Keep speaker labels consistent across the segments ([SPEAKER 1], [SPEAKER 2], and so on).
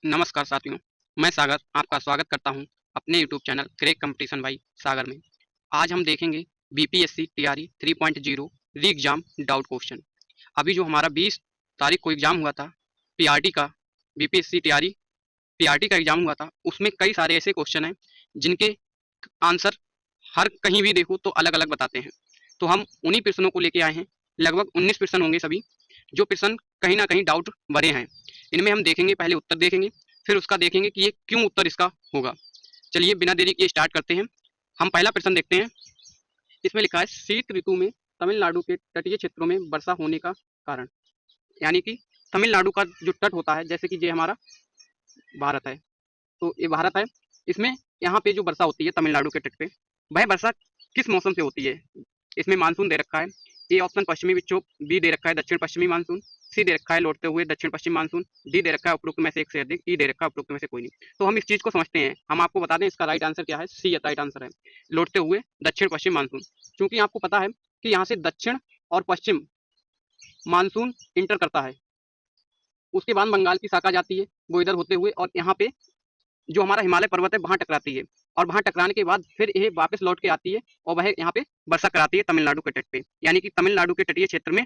[SPEAKER 1] नमस्कार साथियों, मैं सागर आपका स्वागत करता हूं अपने YouTube channel crack competition by Sagar में। आज हम देखेंगे बीपीएससी टीआरई 3.0 री एग्जाम डाउट क्वेश्चन। अभी जो हमारा 20 तारीख को एग्जाम हुआ था पीआरटी का, बीपीएससी टीआरई पीआरटी का एग्जाम हुआ था, उसमें कई सारे ऐसे क्वेश्चन हैं जिनके आंसर हर कहीं भी देखो तो अलग अलग बताते हैं। तो हम उन्हीं प्रश्नों को लेके आए हैं। लगभग 19 प्रश्न होंगे सभी, जो प्रश्न कहीं ना कहीं डाउट भरे हैं। इनमें हम देखेंगे, पहले उत्तर देखेंगे, फिर उसका देखेंगे कि ये क्यों उत्तर इसका होगा। चलिए बिना देरी किए स्टार्ट करते हैं। हम पहला प्रश्न देखते हैं। इसमें लिखा है शीत ऋतु में तमिलनाडु के तटीय क्षेत्रों में वर्षा होने का कारण। यानी कि तमिलनाडु का जो तट होता है, जैसे कि ये हमारा भारत है, तो ये भारत है, इसमें यहाँ पे जो वर्षा होती है तमिलनाडु के तट पे, वह वर्षा किस मौसम से होती है। इसमें मानसून दे रखा है। ए ऑप्शन पश्चिमी विक्षोभ, बी दे रखा है दक्षिण पश्चिमी मानसून, सी दे रखा है लौटते हुए दक्षिण पश्चिम मानसून, डी दे रखा है उपरोक्त में से एक से अधिक, ई दे रखा है उपरोक्त में से कोई नहीं। तो हम इस चीज को समझते हैं। हम आपको बता दें इसका राइट आंसर क्या है। सी राइट आंसर है, लौटते हुए दक्षिण पश्चिम मानसून। क्योंकि आपको पता है कि यहाँ से दक्षिण और पश्चिम मानसून इंटर करता है, उसके बाद बंगाल की शाखा जाती है, वो इधर होते हुए और यहाँ पे जो हमारा हिमालय पर्वत है वहां टकराती है, और वहां टकराने के बाद फिर ये वापस लौट के आती है और वह यहाँ पे वर्षा कराती है तमिलनाडु के तट पे। यानी कि तमिलनाडु के तटीय क्षेत्र में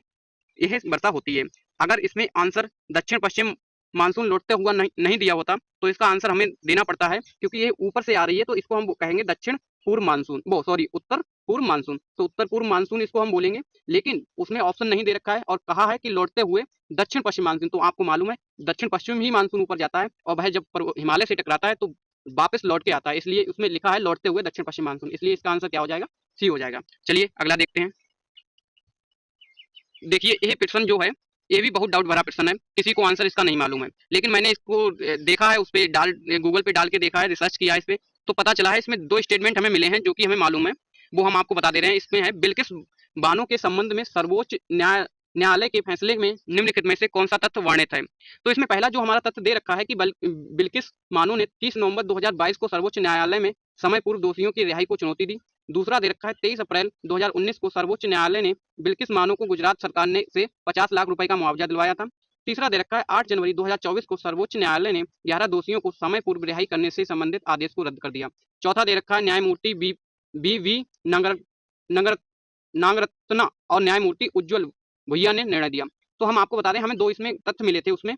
[SPEAKER 1] यह वर्षा होती है। अगर इसमें आंसर दक्षिण पश्चिम मानसून लौटते हुआ नहीं दिया होता तो इसका आंसर हमें देना पड़ता है, क्योंकि ये ऊपर से आ रही है तो इसको हम कहेंगे दक्षिण पूर्व मानसून, वो सॉरी उत्तर पूर्व मानसून। तो उत्तर पूर्व मानसून इसको हम बोलेंगे, लेकिन उसमें ऑप्शन नहीं दे रखा है और कहा है कि लौटते हुए दक्षिण पश्चिम मानसून। तो आपको मालूम है दक्षिण पश्चिम ही मानसून ऊपर जाता है और वह जब हिमालय से टकराता है तो वापस लौट के आता है, इसलिए उसमें लिखा है लौटते हुए दक्षिण पश्चिम मानसून। इसलिए इसका आंसर क्या हो जाएगा, सी हो जाएगा। चलिए अगला देखते हैं। देखिए ये प्रश्न जो है ये भी बहुत डाउट भरा प्रश्न है, किसी को आंसर इसका नहीं मालूम है, लेकिन मैंने इसको देखा है, उस पे डाल गूगल पे डाल के देखा है, रिसर्च किया है इस पे, तो पता चला है इसमें दो स्टेटमेंट हमें मिले हैं जो कि हमें मालूम है, वो हम आपको बता दे रहे हैं। इसमें है बिल्किस बानो के संबंध में सर्वोच्च न्यायालय के फैसले में निम्नलिखित में से कौन सा तथ्य वर्णित है। तो इसमें पहला जो हमारा तथ्य दे रखा है कि बिल्किस बानो ने 30 नवंबर 2022 को सर्वोच्च न्यायालय में समय पूर्व दोषियों की रिहाई को चुनौती दी। दूसरा दे रखा है 23 अप्रैल 2019 को सर्वोच्च न्यायालय ने बिल्किस बानो को गुजरात सरकार ने से 50 लाख रुपए का मुआवजा दिलवाया था। तीसरा दे रखा है 8 जनवरी 2024 को सर्वोच्च न्यायालय ने 11 दोषियों को समय पूर्व रिहाई करने से संबंधित आदेश को रद्द कर दिया। चौथा दे रखा है न्यायमूर्ति बी वी नगर नगर नागरत्ना और न्यायमूर्ति उज्ज्वल भुइया ने निर्णय दिया। तो हम आपको बता दें हमें दो इसमें तथ्य मिले थे, उसमें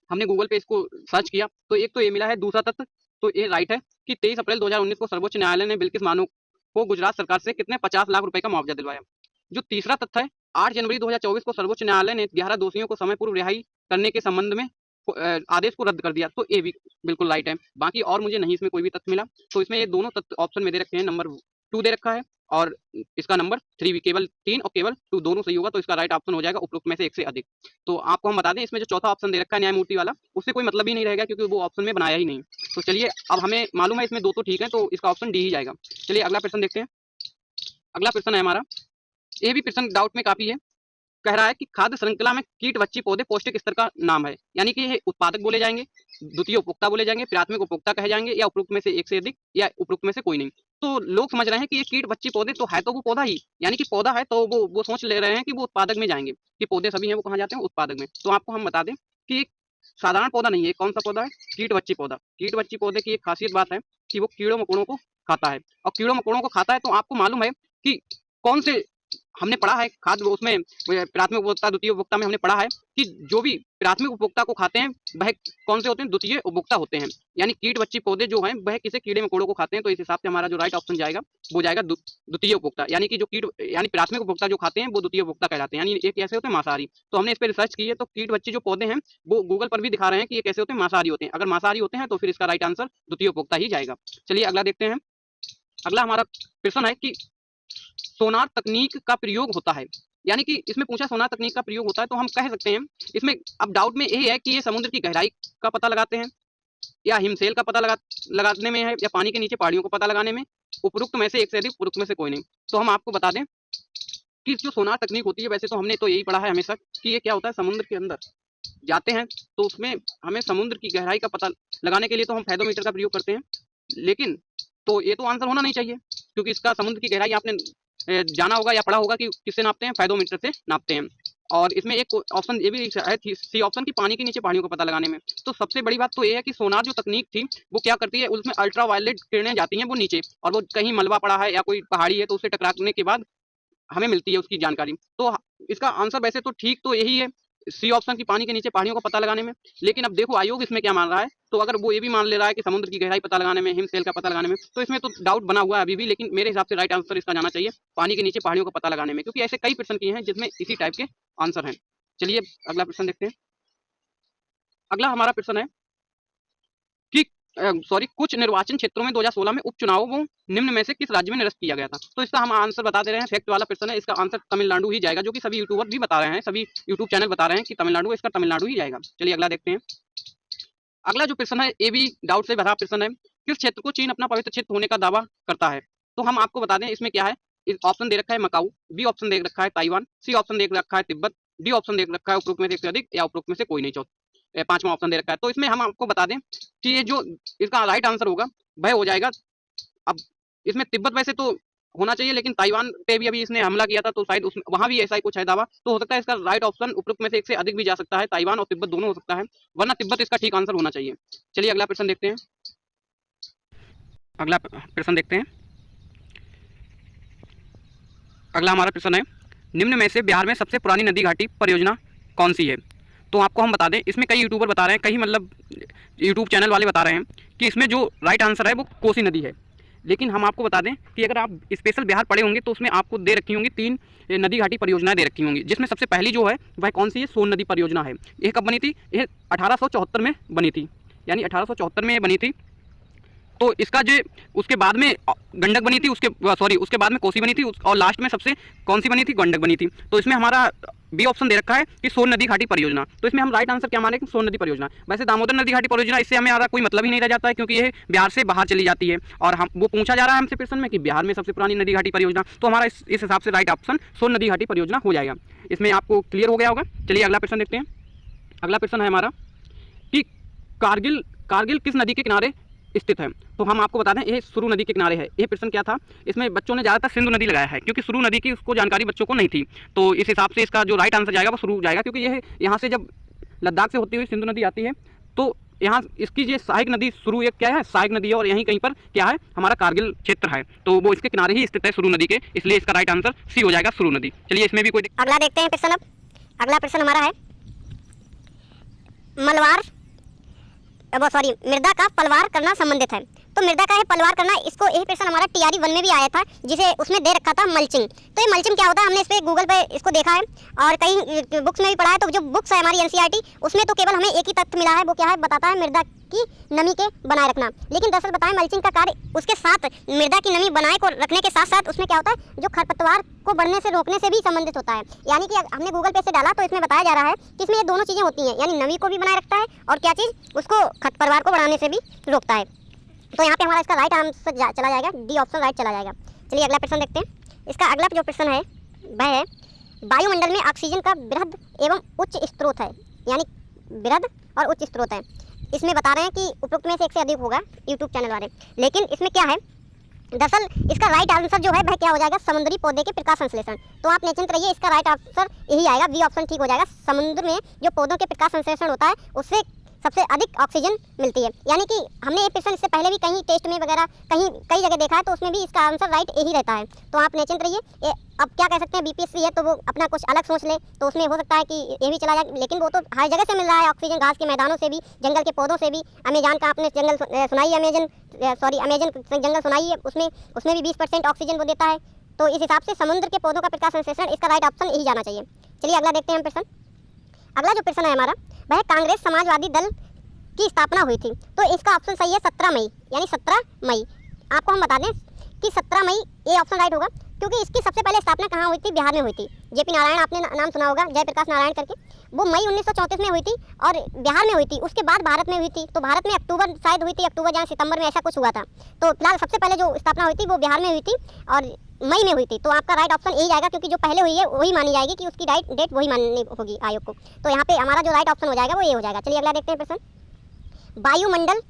[SPEAKER 1] हमने गूगल पे इसको सर्च किया तो एक तो ये मिला है, दूसरा तथ्य तो ये राइट है कि 23 अप्रैल 2019 को सर्वोच्च न्यायालय ने बिल्किस बानो को गुजरात सरकार से कितने 50 लाख रुपए का मुआवजा दिलवाया। जो तीसरा तथ्य है 8 जनवरी 2024 को सर्वोच्च न्यायालय ने 11 दोषियों को समय पूर्व रिहाई करने के संबंध में आदेश को रद्द कर दिया, तो ये भी बिल्कुल राइट है। बाकी और मुझे नहीं इसमें कोई भी तथ्य मिला, तो इसमें ये दोनों तथ्य ऑप्शन में दे रखे हैं, नंबर 2 दे रखा है और इसका नंबर 3 भी, केवल 3 और केवल 2 दोनों सही होगा, तो इसका राइट ऑप्शन हो जाएगा उपरोक्त में से एक से अधिक। तो आपको हम बता दें इसमें जो चौथा ऑप्शन दे रखा है न्यायमूर्ति वाला, उससे कोई मतलब ही नहीं रहेगा क्योंकि वो ऑप्शन में बनाया ही नहीं। तो चलिए अब हमें मालूम है इसमें दो तो ठीक है, तो इसका ऑप्शन डी ही जाएगा। चलिए अगला प्रश्न देखते हैं। अगला प्रश्न है हमारा, ये भी प्रश्न डाउट में काफी है। कह रहा है कि खाद्य श्रृंखला में कीट बच्ची पौधे पौष्टिक स्तर का नाम है। यानी कि ये उत्पादक बोले जाएंगे, द्वितीय उपभोक्ता बोले जाएंगे, प्राथमिक उपभोक्ता कहे जाएंगे, या उपरोक्त में से एक से अधिक, या उपरोक्त में से कोई नहीं। तो लोग समझ रहे हैं कि ये कीट बच्ची पौधे तो है, तो वो पौधा ही, यानी कि पौधा है, तो वो सोच ले रहे हैं कि वो उत्पादक में जाएंगे, कि पौधे सभी हैं वो कहाँ जाते हैं, उत्पादक में। तो आपको हम बता दें कि एक साधारण पौधा नहीं है। कौन सा पौधा है, कीट बच्ची पौधा। कीट बच्ची पौधे की एक खासियत बात है कि वो कीड़ों मकोड़ों को खाता है, और कीड़ों मकोड़ों को खाता है तो आपको मालूम है कि कौन से, हमने पढ़ा है खाद्य उसमें प्राथमिक उपभोक्ता द्वितीय उपभोक्ता में हमने पढ़ा है कि जो भी प्राथमिक उपभोक्ता को खाते हैं वह कौन से होते हैं, द्वितीय उपभोक्ता होते हैं। यानी कीट बच्ची पौधे जो हैं वह किसे कीड़े मकोड़ों को खाते हैं, तो इस हिसाब से हमारा जो राइट ऑप्शन जाएगा वो जाएगा द्वितीय उपभोक्ता। यानी कि जो कीट, यानी प्राथमिक उपभोक्ता जो खाते हैं वो द्वितीय उपभोक्ता कहलाते हैं, यानी ये कैसे होते हैं, मांसाहारी। तो हमने इस पर रिसर्च की है, तो कीट बच्ची जो पौधे हैं वो गूगल पर भी दिखा रहे हैं कि ये कैसे होते हैं, मांसाहारी होते हैं। अगर मांसाहारी होते हैं तो फिर इसका राइट आंसर द्वितीय उपभोक्ता ही जाएगा। चलिए अगला देखते हैं। अगला हमारा प्रश्न है कि सोनार तकनीक का प्रयोग होता है। यानी कि इसमें पूछा सोनार तकनीक का प्रयोग होता है, तो हम कह सकते हैं इसमें, अब डाउट में यही है कि ये समुद्र की गहराई का पता लगाते हैं, या हिमशैल का पता लगाने में है, या पानी के नीचे पहाड़ियों का पता लगाने में, उपरोक्त में से एक से अधिक, उपरोक्त में से कोई नहीं। तो हम आपको बता दें कि जो सोनार तकनीक होती है, वैसे तो हमने तो यही पढ़ा है हमेशा कि ये क्या होता है, समुद्र के अंदर जाते हैं तो उसमें हमें समुद्र की गहराई का पता लगाने के लिए तो हम फेदोमीटर का प्रयोग करते हैं। लेकिन तो ये तो आंसर होना नहीं चाहिए, क्योंकि इसका समुद्र की गहराई आपने जाना होगा या पढ़ा होगा कि किससे नापते हैं, फेदोमीटर से नापते हैं। और इसमें एक ऑप्शन ये भी है सी ऑप्शन की पानी के नीचे पहाड़ियों का पता लगाने में। तो सबसे बड़ी बात तो ये है कि सोनार जो तकनीक थी वो क्या करती है, उसमें अल्ट्रा वायलेट किरणें जाती हैं वो नीचे, और वो कहीं मलबा पड़ा है या कोई पहाड़ी है तो उससे टकराने के बाद हमें मिलती है उसकी जानकारी। तो इसका आंसर वैसे तो ठीक तो यही है, सी ऑप्शन की पानी के नीचे पहाड़ियों का पता लगाने में। लेकिन अब देखो आयोग इसमें क्या मान रहा है, तो अगर वो ये भी मान ले रहा है कि समुद्र की गहराई पता लगाने में, हिमशैल का पता लगाने में, तो इसमें तो डाउट बना हुआ है अभी भी। लेकिन मेरे हिसाब से राइट आंसर इसका जाना चाहिए पानी के नीचे पहाड़ियों का पता लगाने में, क्योंकि ऐसे कई प्रश्न किए हैं जिसमें इसी टाइप के आंसर हैं। चलिए अगला प्रश्न देखते हैं। अगला हमारा प्रश्न है कि कुछ निर्वाचन क्षेत्रों में 2016 में उपचुनावों को निम्न में से किस राज्य में निरस्त किया गया था। तो इसका हम आंसर बता दे रहे हैं, फैक्ट वाला प्रश्न है, इसका आंसर तमिलनाडु ही जाएगा, जो कि सभी यूट्यूबर भी बता रहे हैं, सभी यूट्यूब चैनल बता रहे हैं कि तमिलनाडु, इसका तमिलनाडु ही जाएगा। चलिए अगला देखते हैं। अगला जो प्रश्न है ये भी डाउट से भरा प्रश्न है, किस क्षेत्र को चीन अपना पवित्र क्षेत्र होने का दावा करता है। तो हम आपको बता दें इसमें क्या है, ऑप्शन दे रखा है मकाऊ, बी ऑप्शन दे रखा है ताइवान, सी ऑप्शन दे रखा है तिब्बत, डी ऑप्शन दे रखा है उपरोक्त में से एक से अधिक, या उपरोक्त में से कोई नहीं, पांचवा ऑप्शन दे रखा है। तो इसमें हम आपको बता दें कि ये जो इसका राइट आंसर होगा वह हो जाएगा, अब इसमें तिब्बत वैसे तो होना चाहिए, लेकिन ताइवान पे भी अभी इसने हमला किया था तो शायद उसमें वहां भी ऐसा ही कुछ है दावा, तो हो सकता है इसका राइट ऑप्शन उपरोक्त में से एक से अधिक भी जा सकता है, ताइवान और तिब्बत दोनों हो सकता है, वरना तिब्बत इसका ठीक आंसर होना चाहिए। चलिए अगला प्रश्न देखते हैं। अगला प्रश्न देखते हैं। अगला हमारा प्रश्न है, निम्न में से बिहार में सबसे पुरानी नदी घाटी परियोजना कौन सी है। तो आपको हम बता दें, इसमें कई यूट्यूबर बता रहे हैं, कई मतलब यूट्यूब चैनल वाले बता रहे हैं कि इसमें जो राइट आंसर है वो कोसी नदी है। लेकिन हम आपको बता दें कि अगर आप स्पेशल बिहार पढ़े होंगे तो उसमें आपको दे रखी होंगी 3 नदी घाटी परियोजनाएं दे रखी होंगी, जिसमें सबसे पहली जो है वह कौन सी है, सोन नदी परियोजना है। यह कब बनी थी, यह 1874 में बनी थी, यानी 1874 में बनी थी। तो इसका जो उसके बाद में गंडक बनी थी, उसके बाद में कोसी बनी थी, और लास्ट में सबसे कौन सी बनी थी, गंडक बनी थी। तो इसमें हमारा बी ऑप्शन दे रखा है कि सोन नदी घाटी परियोजना। तो इसमें हम राइट आंसर क्या माने कि सोन नदी परियोजना। वैसे दामोदर नदी घाटी परियोजना इससे हमें कोई मतलब ही नहीं रह जाता है, क्योंकि ये बिहार से बाहर चली जाती है, और हम वो पूछा जा रहा है हमसे प्रश्न में कि बिहार में सबसे पुरानी नदी घाटी परियोजना, तो हमारा इस हिसाब से राइट ऑप्शन सोन नदी घाटी परियोजना हो जाएगा। इसमें आपको क्लियर हो गया होगा। चलिए अगला प्रश्न देखते हैं। अगला प्रश्न है हमारा कि कारगिल किस नदी के किनारे स्थित है। तो हम आपको बता दें ये सुरु नदी के किनारे है। ये प्रश्न क्या था, इसमें बच्चों ने ज़्यादातर सिंधु नदी लगाया है, क्योंकि सुरु नदी की उसको जानकारी बच्चों को नहीं थी। तो इस हिसाब से इसका जो राइट आंसर जाएगा वो सुरु जाएगा, क्योंकि ये यहाँ से जब लद्दाख से होती हुई सिंधु नदी आती है तो यहाँ इसकी जो सहायक नदी सुरु एक क्या है, सहायक नदी है, और यहीं कहीं पर क्या है हमारा कारगिल क्षेत्र है, तो वो इसके किनारे ही स्थित है सुरु नदी के, इसलिए इसका राइट आंसर सी हो जाएगा, सुरु नदी। चलिए इसमें भी कोई
[SPEAKER 2] अगला देखते हैं प्रश्न। अब अगला प्रश्न हमारा है मृदा का पलवार करना संबंधित है। तो मृदा का है पलवार करना, इसको यही प्रश्न हमारा टीआरई 1 में भी आया था, जिसे उसमें दे रखा था मल्चिंग। तो ये मल्चिंग क्या होता है, हमने इस पे गूगल पे इसको देखा है और कई बुक्स में भी पढ़ा है। तो जो बुक्स है हमारी एनसीईआरटी, उसमें तो केवल हमें एक ही तथ्य मिला है, वो क्या है, बताता है मृदा की नमी के बनाए रखना। लेकिन दरअसल बताएं मल्चिंग का कार्य उसके साथ मृदा की नमी बनाए को रखने के साथ साथ उसमें क्या होता है, जो खरपतवार को बढ़ने से रोकने से भी संबंधित होता है। यानी कि हमने गूगल पे से डाला तो इसमें बताया जा रहा है कि इसमें ये दोनों चीज़ें होती हैं, यानी नमी को भी बनाए रखता है और क्या चीज़, उसको खरपतवार को बढ़ाने से भी रोकता है। तो यहाँ पे हमारा इसका राइट आंसर चला जाएगा, डी ऑप्शन राइट चला जाएगा। चलिए अगला प्रश्न देखते हैं। इसका अगला जो प्रश्न है वह है वायुमंडल में ऑक्सीजन का वृहद एवं उच्च स्रोत है, यानी वृहद और उच्च स्रोत है। इसमें बता रहे हैं कि उपरोक्त में से एक से अधिक होगा यूट्यूब चैनल वाले, लेकिन इसमें क्या है, दरअसल इसका राइट आंसर जो है वह क्या हो जाएगा, समुद्री पौधे के प्रकाश संश्लेषण। तो आप निश्चिंत रहिए, इसका राइट आंसर यही आएगा, बी ऑप्शन ठीक हो जाएगा। समुद्र में जो पौधों के प्रकाश संश्लेषण होता है उससे सबसे अधिक ऑक्सीजन मिलती है। यानी कि हमने ये प्रश्न इससे पहले भी कहीं टेस्ट में वगैरह कई जगह देखा है, तो उसमें भी इसका आंसर राइट यही रहता है। तो आप निश्चिंत रहिए। अब क्या कह सकते हैं, बीपीएससी है तो वो अपना कुछ अलग सोच ले, तो उसमें हो सकता है कि ये भी चला जाए, लेकिन वो तो हर जगह से मिल रहा है ऑक्सीजन, घास के मैदानों से भी, जंगल के पौधों से भी। अमेजन का आपने जंगल सुनाई है, अमेजन जंगल सुनाई है, उसमें भी 20% ऑक्सीजन वो देता है। तो इस हिसाब से समुद्र के पौधों का प्रकाश संश्लेषण, इसका राइट ऑप्शन यही जाना चाहिए। चलिए अगला देखते हैं हम प्रश्न। अगला जो प्रश्न है हमारा वह कांग्रेस समाजवादी दल की स्थापना हुई थी। तो इसका ऑप्शन सही है 17 मई, यानी 17 मई। आपको हम बता दें कि 17 मई ये ऑप्शन राइट होगा, क्योंकि इसकी सबसे पहले स्थापना कहाँ हुई थी, बिहार में हुई थी। जेपी नारायण आपने नाम सुना होगा, जयप्रकाश नारायण करके, वो मई 1934 में हुई थी और बिहार में हुई थी। उसके बाद भारत में हुई थी, तो भारत में अक्टूबर शायद हुई थी, अक्टूबर या सितंबर में ऐसा कुछ हुआ था। तो फिलहाल सबसे पहले जो स्थापना हुई थी वो बिहार में हुई थी और मई में हुई थी। तो आपका राइट ऑप्शन यही जाएगा, क्योंकि जो पहले हुई है वही मानी जाएगी कि उसकी राइट डेट वही माननी होगी आयोग को। तो यहाँ पे हमारा जो राइट ऑप्शन हो जाएगा वो ये हो जाएगा। चलिए अगला देखते हैं प्रश्न। वायुमंडल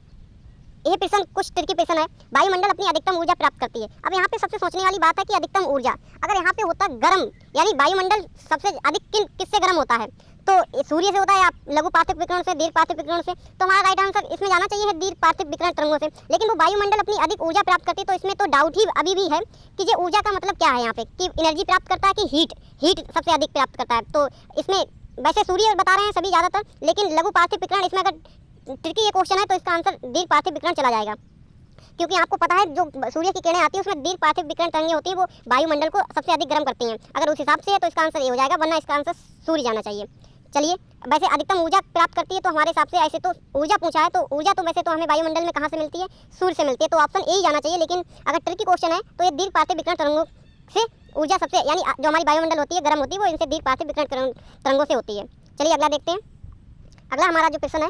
[SPEAKER 2] ये प्रश्न कुछ ट्रिकी प्रश्न है। वायुमंडल अपनी अधिकतम ऊर्जा प्राप्त करती है। अब यहाँ पे सबसे सोचने वाली बात है कि अधिकतम ऊर्जा, अगर यहाँ पे होता गर्म, यानी वायुमंडल सबसे अधिक किससे गर्म होता है, तो सूर्य से होता है या लघु पार्थिव विकिरण से, दीर्घ पार्थिव विकिरण से, तो हमारा राइट आंसर इसमें जाना चाहिए है दीर्घ पार्थिव विकिरण तरंगों से। लेकिन वो वायुमंडल अपनी अधिक ऊर्जा प्राप्त करती है, तो इसमें तो डाउट ही अभी भी है कि ये ऊर्जा का मतलब क्या है यहाँ पे, कि एनर्जी प्राप्त करता है कि हीट सबसे अधिक प्राप्त करता है। तो इसमें वैसे सूर्य बता रहे हैं सभी ज़्यादातर, लेकिन लघु पार्थिव विकिरण, इसमें अगर ट्रिकी ये क्वेश्चन है तो इसका आंसर दीर्घ पार्थिव विकिरण चला जाएगा, क्योंकि आपको पता है जो सूर्य की किरणें आती है उसमें दीर्घ पार्थिव विकिरण तरंगें होती हैं, वो वायुमंडल को सबसे अधिक गर्म करती हैं। अगर उस हिसाब से है तो इसका आंसर ये हो जाएगा, वरना इसका आंसर सूर्य जाना चाहिए। चलिए, वैसे अधिकतम ऊर्जा प्राप्त करती है तो हमारे हिसाब से ऐसे तो ऊर्जा पूछा है, तो ऊर्जा तो वैसे तो हमें वायुमंडल में कहाँ से मिलती है, सूर्य से मिलती है, तो ऑप्शन ए ही जाना चाहिए। लेकिन अगर ट्रिकी क्वेश्चन है तो ये दीर्घ पार्थिव विकिरण तरंगों से ऊर्जा सबसे, यानी जो हमारी वायुमंडल होती है गर्म होती है, वो इनसे दीर्घ पार्थिव विकिरण तरंगों से होती है। चलिए अगला देखते हैं। अगला हमारा जो प्रश्न है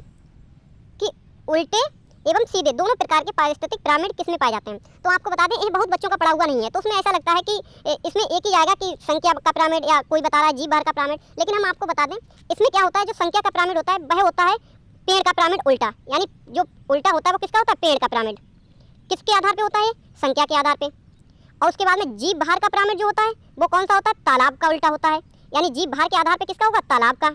[SPEAKER 2] कि उल्टे एवं सीधे दोनों प्रकार के पारिस्थितिक पिरामिड किसमें पाए जाते हैं। तो आपको बता दें, ये बहुत बच्चों का पढ़ा हुआ नहीं है, तो उसमें ऐसा लगता है कि इसमें एक ही आएगा कि संख्या का पिरामिड, या कोई बता रहा है जीव भार का पिरामिड। लेकिन हम आपको बता दें, इसमें क्या होता है, जो संख्या का पिरामिड होता है वह होता है पेड़ का पिरामिड उल्टा, यानी जो उल्टा होता है वो किसका होता है, पेड़ का पिरामिड। किसके आधार पर होता है, संख्या के आधार पर। और उसके बाद में जीव भार का पिरामिड जो होता है वो कौन सा होता है, तालाब का उल्टा होता है, यानी जीव भार के आधार पर किसका होगा, तालाब का।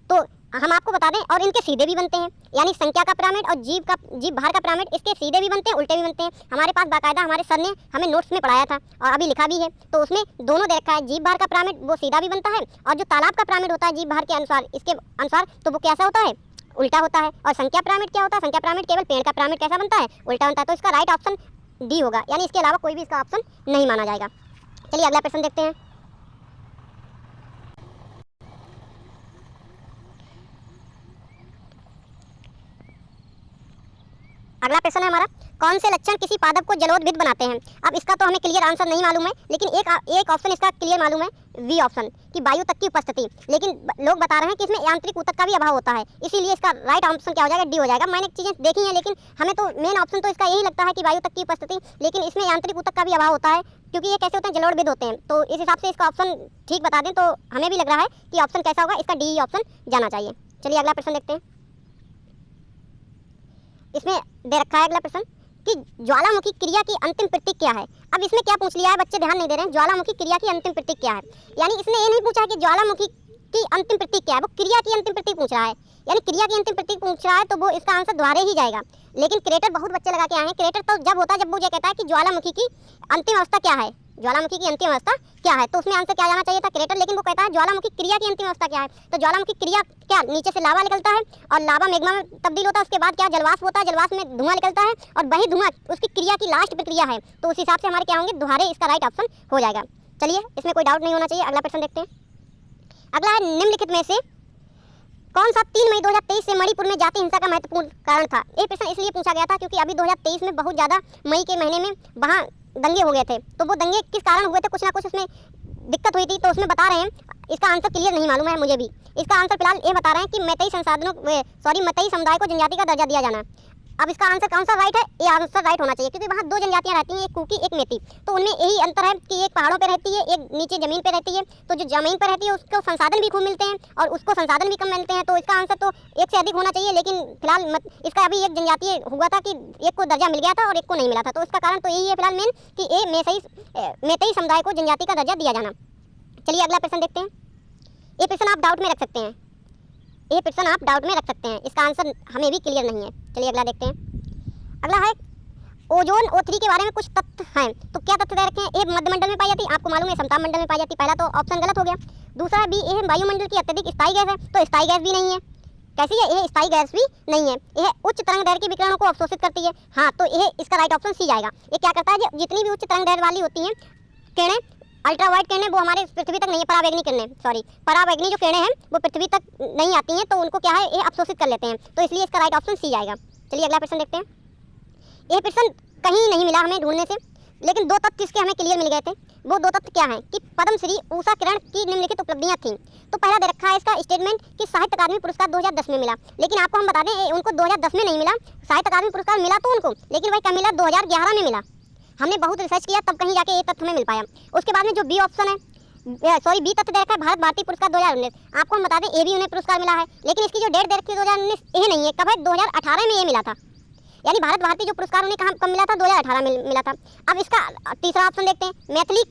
[SPEAKER 2] तो हम आपको बता दें, और इनके सीधे भी बनते हैं, यानी संख्या का पिरामिड और जीव भार का पिरामिड, इसके सीधे भी बनते हैं उल्टे भी बनते हैं। हमारे पास बाकायदा हमारे सर ने हमें नोट्स में पढ़ाया था और अभी लिखा भी है, तो उसमें दोनों दे रखा है। जीव भार का पिरामिड वो सीधा भी बनता है, और जो तालाब का पिरामिड होता है जीव भार के अनुसार, इसके अनुसार, तो वो कैसा होता है, उल्टा होता है। और संख्या पिरामिड क्या होता है, संख्या पिरामिड केवल पेड़ का पिरामिड कैसा बनता है, उल्टा बनता है। तो इसका राइट ऑप्शन डी होगा, यानी इसके अलावा कोई भी इसका ऑप्शन नहीं माना जाएगा। चलिए अगला प्रश्न देखते हैं। अगला प्रश्न है हमारा, कौन से लक्षण किसी पादप को जलोदविद बनाते हैं। अब इसका तो हमें क्लियर आंसर नहीं मालूम है, लेकिन एक ऑप्शन इसका क्लियर मालूम है, वी ऑप्शन, कि वायु तक की उपस्थिति। लेकिन लोग बता रहे हैं कि इसमें यांत्रिक ऊतक का भी अभाव होता है, इसीलिए इसका राइट ऑप्शन क्या हो जाएगा, डी हो जाएगा। मैंने चीज़ें देखी हैं, लेकिन हमें तो मेन ऑप्शन तो इसका यही लगता है कि वायु तक की उपस्थिति, लेकिन इसमें यांत्रिक ऊतक का भी अभाव होता है, क्योंकि ये कैसे होते हैं, जलोदविद होते हैं। तो इस हिसाब से इसका ऑप्शन ठीक बता दें तो हमें भी लग रहा है कि ऑप्शन कैसा होगा, इसका डी ऑप्शन जाना चाहिए। चलिए अगला प्रश्न देखते हैं। इसमें दे रखा है अगला प्रश्न कि ज्वालामुखी क्रिया की अंतिम प्रतीक क्या है। अब इसमें क्या पूछ लिया है, बच्चे ध्यान नहीं दे रहे हैं, ज्वालामुखी क्रिया की अंतिम प्रतीक क्या है। यानी इसने ये नहीं पूछा कि ज्वालामुखी की अंतिम प्रतीक क्या है, वो क्रिया की अंतिम प्रतीक पूछ रहा है, यानी क्रिया की अंतिम प्रतीक पूछ रहा है, तो वो इसका आंसर द्वारे ही जाएगा। लेकिन क्रेटर बहुत बच्चे लगा के आए हैं, क्रेटर तो जब होता है जब वो ये कहता है कि ज्वालामुखी की अंतिम अवस्था क्या है, ज्वालामुखी की अंतिम अवस्था क्या है, तो उसमें आंसर क्या जाना चाहिए था, क्रेटर। लेकिन वो कहता है ज्वालामुखी क्रिया की अंतिम अवस्था क्या है, तो ज्वालामुखी क्रिया क्या, नीचे से लावा निकलता है और लावा मैग्मा में तब्दील होता है, उसके बाद क्या जलवाष्प होता है, जलवाष्प में धुआं निकलता है, और वही धुआं उसकी क्रिया की लास्ट प्रक्रिया है। तो उस हिसाब से हमारे क्या होंगे, द्वारे इसका राइट ऑप्शन हो जाएगा। चलिए, इसमें कोई डाउट नहीं होना चाहिए। अगला प्रश्न देखते हैं। अगला है, निम्नलिखित में से कौन सा 3 मई 2023 से मणिपुर में जाति हिंसा का महत्वपूर्ण कारण था। ये प्रश्न इसलिए पूछा गया था क्योंकि अभी 2023 में बहुत ज़्यादा मई के महीने में वहाँ दंगे हो गए थे, तो वो दंगे किस कारण हुए थे, कुछ ना कुछ उसमें दिक्कत हुई थी, तो उसमें बता रहे हैं। इसका आंसर क्लियर नहीं मालूम है मुझे भी। इसका आंसर फिलहाल ये बता रहे हैं कि मैतेई समुदाय को जनजाति का दर्जा दिया जाना। अब इसका आंसर कौन सा राइट है, ये आंसर राइट होना चाहिए, क्योंकि वहाँ 2 जनजातियाँ रहती हैं, एक कुकी एक मेती, तो उनमें यही अंतर है कि एक पहाड़ों पे रहती है, एक नीचे ज़मीन पे रहती है। तो जो ज़मीन पे रहती है उसको संसाधन भी खूब मिलते हैं और उसको संसाधन भी कम मिलते हैं, तो इसका आंसर तो एक से अधिक होना चाहिए। लेकिन फिलहाल इसका अभी एक जनजातीय हुआ था कि एक को दर्जा मिल गया था और एक को नहीं मिला था, तो इसका कारण तो यही है फिलहाल मेन कि मैतेई समुदाय को जनजाति का दर्जा दिया जाना। चलिए अगला प्रश्न देखते हैं। ये प्रश्न आप डाउट में रख सकते हैं, इसका आंसर हमें भी क्लियर नहीं है। चलिए अगला देखते हैं। अगला है, ओजोन O3 के बारे में कुछ तथ्य हैं, तो क्या तथ्य दे रखे हैं। ए मध्यमंडल में पाई जाती है, आपको मालूम है समताप मंडल में पाई जाती है, पहला तो ऑप्शन गलत हो गया। दूसरा बी, यह वायुमंडल की अत्यधिक स्थायी गैस है, तो स्थायी गैस भी नहीं है। कैसी है, यह स्थायी गैस भी नहीं है। यह उच्च तरंग दैर्घ्य के विकिरणों को अवशोषित करती है, हाँ, तो यह इसका राइट ऑप्शन सी जाएगा। ये क्या करता है, जितनी भी उच्च तरंग दैर्घ्य वाली होती हैं किरणें, अल्ट्रावायलेट किरणें, वो हमारे पृथ्वी तक नहीं है, परावैंगनी जो किरणें हैं वो पृथ्वी तक नहीं आती हैं, तो उनको क्या है, ये अवशोषित कर लेते हैं, तो इसलिए इसका राइट ऑप्शन सी जाएगा। चलिए अगला प्रश्न देखते हैं। ये प्रश्न कहीं नहीं मिला हमें ढूंढने से, लेकिन 2 तथ्य इसके हमें क्लियर मिल गए थे। वो 2 तथ्य क्या हैं कि पद्मश्री उषा किरण की निम्नलिखित उपलब्धियां थीं। तो पहला दे रखा है इसका स्टेटमेंट कि साहित्य अकादमी पुरस्कार 2010 में मिला, लेकिन आपको हम बता दें उनको 2010 में नहीं मिला, साहित्य अकादमी पुरस्कार मिला तो उनको, लेकिन वही कब मिला, 2011 में मिला। हमने बहुत रिसर्च किया तब कहीं जाके ये तथ्य हमें मिल पाया। उसके बाद में जो बी ऑप्शन है, बी तथ्य दे रखा है भारत भारती पुरस्कार 2019, आपको हम बता दें ये भी उन्हें पुरस्कार मिला है, लेकिन इसकी जो डेट दे रखी है 2019 ये नहीं है, कब है, 2018 में ये मिला था। यानी भारत भारती जो पुरस्कार उन्हें कब मिला था, 2018 में मिला था। अब इसका तीसरा ऑप्शन देखते हैं, मैथिली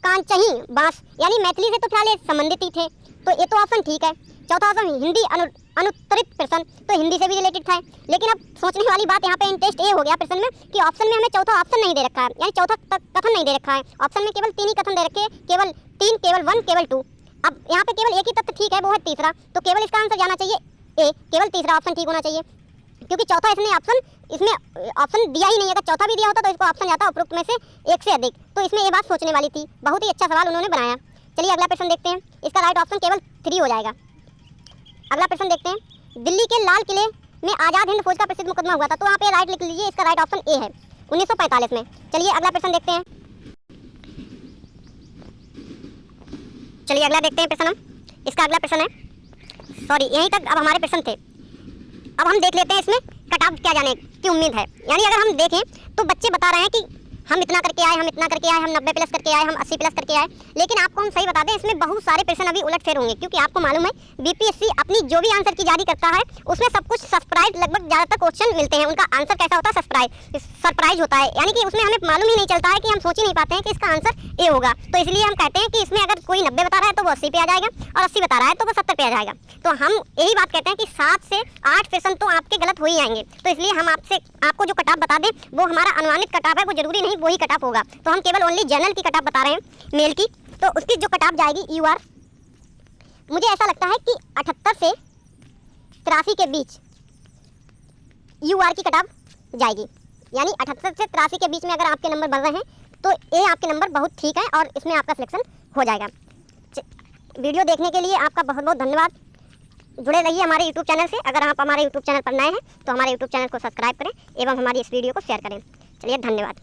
[SPEAKER 2] कांचही बांस, यानी मैथिली से तो फिलहाल ये संबंधित ही थे, तो ये तो ऑप्शन ठीक है। चौथा ऑप्शन हिंदी अनुत्तरित प्रश्न, तो हिंदी से भी रिलेटेड था। लेकिन अब सोचने वाली बात यहाँ पे इंटरेस्ट ये हो गया प्रश्न में कि ऑप्शन में हमें चौथा ऑप्शन नहीं दे रखा है, यानी चौथा कथन नहीं दे रखा है। ऑप्शन में केवल 3 ही कथन दे रखे, केवल 3, केवल 1, केवल 2। अब यहाँ पे केवल एक ही तथ्य ठीक है, वो है तीसरा, तो केवल इसका आंसर जाना चाहिए ए, केवल तीसरा ऑप्शन ठीक होना चाहिए, क्योंकि चौथा इसमें ऑप्शन दिया ही नहीं है। अगर चौथा भी दिया होता तो इसको ऑप्शन जाता उपरोक्त में से एक से अधिक, तो इसमें ये बात सोचने वाली थी। बहुत ही अच्छा सवाल उन्होंने बनाया। चलिए अगला प्रश्न देखते हैं, इसका राइट ऑप्शन केवल 3 हो जाएगा। अगला प्रश्न देखते हैं, दिल्ली के लाल किले में आज़ाद हिंद फौज का प्रसिद्ध मुकदमा हुआ था, तो वहाँ पे राइट लिख लीजिए, इसका राइट ऑप्शन ए है, 1945 में। चलिए अगला प्रश्न देखते हैं, चलिए अगला देखते हैं प्रश्न हम। इसका अगला प्रश्न है, सॉरी यहीं तक अब हमारे प्रश्न थे। अब हम देख लेते हैं इसमें कट ऑफ क्या जाने की उम्मीद है। यानी अगर हम देखें तो बच्चे बता रहे हैं कि हम इतना करके आए, हम इतना करके आए, हम 90 प्लस करके आए, हम 80 प्लस करके आए। लेकिन आपको हम सही बता दें, इसमें बहुत सारे प्रश्न अभी उलटफेर होंगे, क्योंकि आपको मालूम है बीपीएससी अपनी जो भी आंसर की जारी करता है उसमें सब कुछ सरप्राइज, लगभग ज़्यादातर क्वेश्चन मिलते हैं उनका आंसर कैसा होता है, सरप्राइज होता है। यानी कि उसमें हमें मालूम ही नहीं चलता है, कि हम सोच ही नहीं पाते हैं कि इसका आंसर ए होगा। तो इसलिए हम कहते हैं कि इसमें अगर कोई 90 बता रहा है तो वो 80 पे आ जाएगा, और 80 बता रहा है तो वो 70 पे आ जाएगा। तो हम यही बात कहते हैं कि 7 से 8 प्रश्न तो आपके गलत हो ही आएंगे। तो इसलिए हम आपको जो कट ऑफ बता दें वो हमारा अनुमानित कट ऑफ है, वो जरूरी नहीं वही कट ऑफ होगा। तो हम केवल ओनली जनरल की कट ऑफ बता रहे हैं, मेल की। तो उसकी जो कट ऑफ जाएगी यूआर, मुझे ऐसा लगता है कि 78 से 83 के बीच यूआर की कट ऑफ जाएगी। यानी 78 से 83 के बीच में अगर आपके नंबर बढ़ रहे हैं तो ये आपके नंबर बहुत ठीक है, और इसमें आपका सिलेक्शन हो जाएगा। वीडियो देखने के लिए आपका बहुत बहुत धन्यवाद। जुड़े रहिए हमारे YouTube चैनल से। अगर आप हमारे YouTube चैनल पर नए हैं तो हमारे YouTube चैनल को सब्सक्राइब करें एवं हमारी इस वीडियो को शेयर करें। चलिए धन्यवाद।